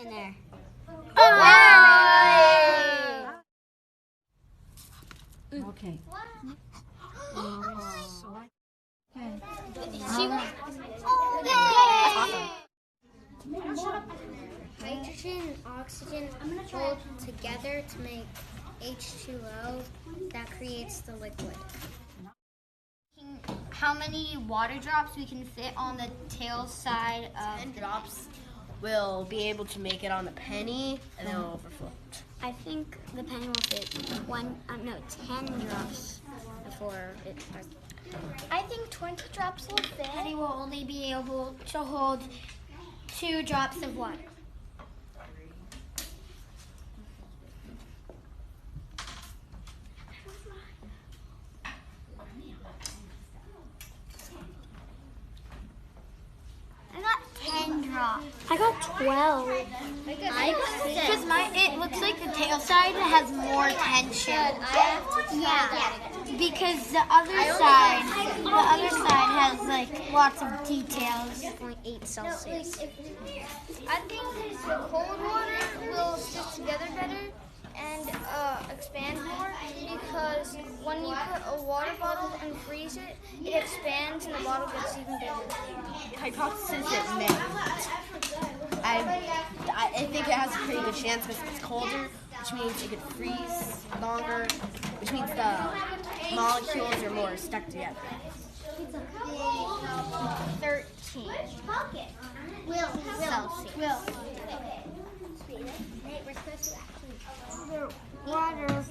in there. Oh! Okay. Hydrogen and oxygen hold together to make H2O that creates the liquid. How many water drops we can fit on the tail side of 10 drops will be able to make it on the penny, and then it'll overflow. I think the penny will fit 10 drops before it starts. I think 20 drops will fit. Penny will only be able to hold 2 drops of water. I got 10 drops. I got 12. Because it looks like the tail side has more tension. Yeah. Because the other side has like lots of details. 0.8 Celsius. I think the cold water will stick together better and expand more, because when you put a water bottle and freeze it, it expands and the bottle gets even bigger. Hypothesis it may. I think it has a pretty good chance because it's colder, which means it could freeze longer, which means the molecules are more stuck together. 13 Celsius. The water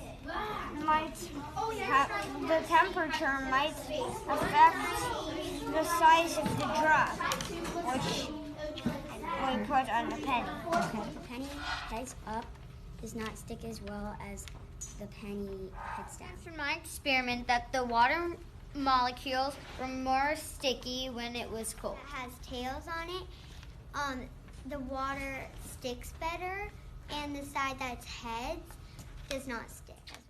might the temperature might affect the size of the drop, which we put on the penny. The penny heads up does not stick as well as the penny heads down. From my experiment, that the water molecules were more sticky when it was cold. It has tails on it. The water sticks better, and the side that's heads does not stick as well.